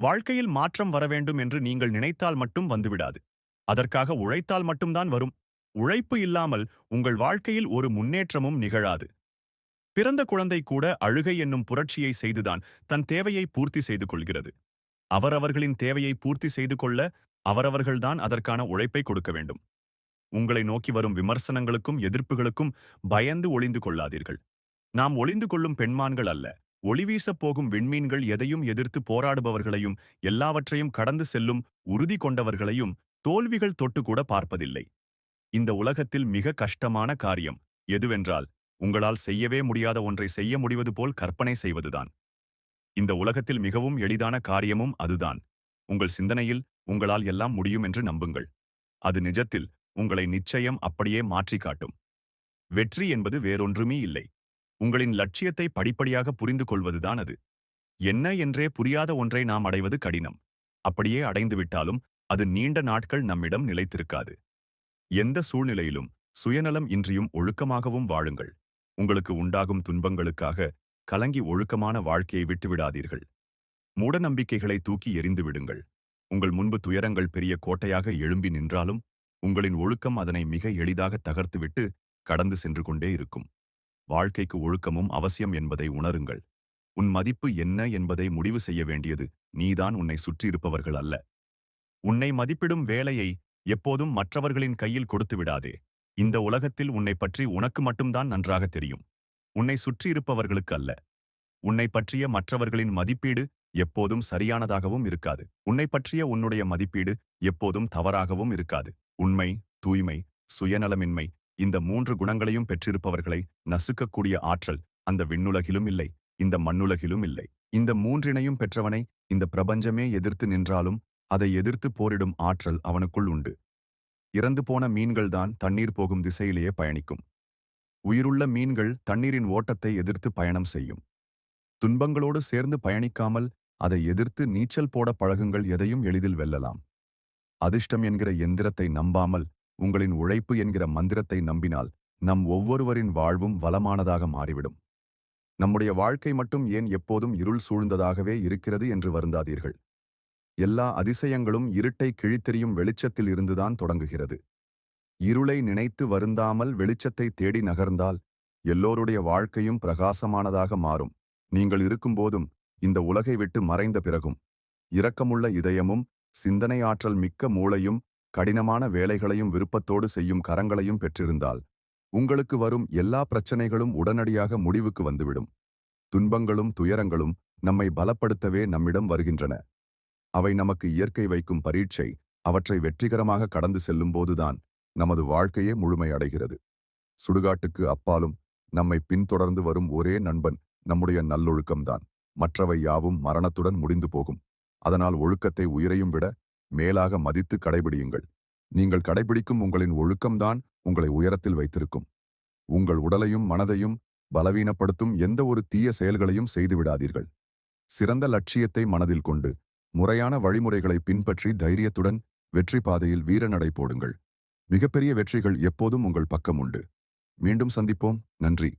வாழ்க்கையில் மாற்றம் வர வேண்டும் என்று நீங்கள் நினைத்தால் மட்டும் வந்துவிடாது. அதற்காக உழைத்தால் மட்டும்தான் வரும். உழைப்பு இல்லாமல் உங்கள் வாழ்க்கையில் ஒரு முன்னேற்றமும் நிகழாது. பிறந்த குழந்தை கூட அழுகை என்னும் புரட்சியை செய்துதான் தன் தேவையை பூர்த்தி செய்து கொள்கிறது. அவரவர்களின் தேவையை பூர்த்தி செய்து கொள்ள அவரவர்கள்தான் அதற்கான உழைப்பை கொடுக்க வேண்டும். உங்களை நோக்கி வரும் விமர்சனங்களுக்கும் எதிர்ப்புகளுக்கும் பயந்து ஒளிந்து கொள்ளாதீர்கள். நாம் ஒளிந்து கொள்ளும் பெண்மான்கள் அல்ல. ஒளிவீசப் போகும் விண்மீன்கள் எதையும் எதிர்த்து போராடுபவர்களையும் எல்லாவற்றையும் கடந்து செல்லும் உறுதி கொண்டவர்களையும் தோல்விகள் தொட்டுக்கூட பார்ப்பதில்லை. இந்த உலகத்தில் மிக கஷ்டமான காரியம் எதுவென்றால் உங்களால் செய்யவே முடியாத ஒன்றை செய்ய முடிவது போல் கற்பனை செய்வதுதான். இந்த உலகத்தில் மிகவும் எளிதான காரியமும் அதுதான். உங்கள் சிந்தனையில் உங்களால் எல்லாம் முடியும் என்று நம்புங்கள். அது நிஜத்தில் உங்களை நிச்சயம் அப்படியே மாற்றி காட்டும். வெற்றி என்பது வேறொன்றுமே இல்லை. உங்களின் லட்சியத்தை படிப்படியாக புரிந்து கொள்வதுதான் அது. என்ன என்றே புரியாத ஒன்றை நாம் அடைவது கடினம். அப்படியே அடைந்துவிட்டாலும் அது நீண்ட நாட்கள் நம்மிடம் நிலைத்திருக்காது. எந்த சூழ்நிலையிலும் சுயநலம் இன்றியும் ஒழுக்கமாகவும் வாழுங்கள். உங்களுக்கு உண்டாகும் துன்பங்களுக்காக கலங்கி ஒழுக்கமான வாழ்க்கையை விட்டுவிடாதீர்கள். மூட நம்பிக்கைகளை தூக்கி எறிந்து விடுங்கள். உங்கள் முன்பு துயரங்கள் பெரிய கோட்டையாக எழும்பி நின்றாலும் உங்களின் ஒழுக்கம் அதனை மிக எளிதாக தகர்த்துவிட்டு கடந்து சென்று கொண்டே இருக்கும். வாழ்க்கைக்கு ஒழுக்கமும் அவசியம் என்பதை உணருங்கள். உன் மதிப்பு என்ன என்பதை முடிவு செய்ய வேண்டியது நீதான், உன்னை சுற்றியிருப்பவர்கள் அல்ல. உன்னை மதிப்பிடும் வேலையை எப்போதும் மற்றவர்களின் கையில் கொடுத்து விடாதே. இந்த உலகத்தில் உன்னை பற்றி உனக்கு மட்டும்தான் நன்றாக தெரியும், உன்னை சுற்றியிருப்பவர்களுக்கு அல்ல. உன்னை பற்றிய மற்றவர்களின் மதிப்பீடு எப்போதும் சரியானதாகவும் இருக்காது. உன்னை பற்றிய உன்னுடைய மதிப்பீடு எப்போதும் தவறாகவும் இருக்காது. உண்மை, தூய்மை, சுயநலமின்மை இந்த 3 குணங்களையும் பெற்றிருப்பவர்களை நசுக்கக்கூடிய ஆற்றல் அந்த விண்ணுலகிலும் இல்லை, இந்த மண்ணுலகிலும் இல்லை. இந்த 3னையும் பெற்றவனை இந்த பிரபஞ்சமே எதிர்த்து நின்றாலும் அதை எதிர்த்து போரிடும் ஆற்றல் அவனுக்குள் உண்டு. இறந்து போன மீன்கள்தான் தண்ணீர் போகும் திசையிலேயே பயணிக்கும். உயிருள்ள மீன்கள் தண்ணீரின் ஓட்டத்தை எதிர்த்து பயணம் செய்யும். துன்பங்களோடு சேர்ந்து பயணிக்காமல் அதை எதிர்த்து நீச்சல் போட பழகுங்கள். எதையும் எளிதில் வெல்லலாம். அதிர்ஷ்டம் என்கிற எந்திரத்தை நம்பாமல் உங்களின் உழைப்பு என்கிற மந்திரத்தை நம்பினால் நம் ஒவ்வொருவரின் வாழ்வும் வளமானதாக மாறிவிடும். நம்முடைய வாழ்க்கை மட்டும் ஏன் எப்போதும் இருள் சூழ்ந்ததாகவே இருக்கிறது என்று வருந்தாதீர்கள். எல்லா அதிசயங்களும் இருட்டை கிழித்தெறியும் வெளிச்சத்தில் இருந்துதான் தொடங்குகிறது. இருளை நினைத்து வருந்தாமல் வெளிச்சத்தை தேடி நகர்ந்தால் எல்லோருடைய வாழ்க்கையும் பிரகாசமானதாக மாறும். நீங்கள் இருக்கும்போதும் இந்த உலகை விட்டு மறைந்த பிறகும் இரக்கமுள்ள இதயமும் சிந்தனை ஆற்றல் மிக்க மூளையும் கடினமான வேலைகளையும் விருப்பத்தோடு செய்யும் கரங்களையும் பெற்றிருந்தால் உங்களுக்கு வரும் எல்லா பிரச்சனைகளும் உடனடியாக முடிவுக்கு வந்துவிடும். துன்பங்களும் துயரங்களும் நம்மை பலப்படுத்தவே நம்மிடம் வருகின்றன. அவை நமக்கு இயற்கை வைக்கும் பரீட்சை. அவற்றை வெற்றிகரமாக கடந்து செல்லும்போதுதான் நமது வாழ்க்கையே முழுமை அடைகிறது. சுடுகாட்டுக்கு அப்பாலும் நம்மை பின்தொடர்ந்து வரும் ஒரே நண்பன் நம்முடைய நல்லொழுக்கம்தான். மற்றவை யாவும் மரணத்துடன் முடிந்து போகும். அதனால் ஒழுக்கத்தை உயிரையும் விட மேலாக மதித்து கடைபிடியுங்கள். நீங்கள் கடைபிடிக்கும் உங்களின் ஒழுக்கம்தான் உங்களை உயரத்தில் வைத்திருக்கும். உங்கள் உடலையும் மனதையும் பலவீனப்படுத்தும் எந்த ஒரு தீய செயல்களையும் செய்துவிடாதீர்கள். சிறந்த லட்சியத்தை மனதில் கொண்டு முறையான வழிமுறைகளை பின்பற்றி தைரியத்துடன் வெற்றி பாதையில் வீரநடை போடுங்கள். மிகப்பெரிய வெற்றிகள் எப்போதும் உங்கள் பக்கம் உண்டு. மீண்டும் சந்திப்போம். நன்றி.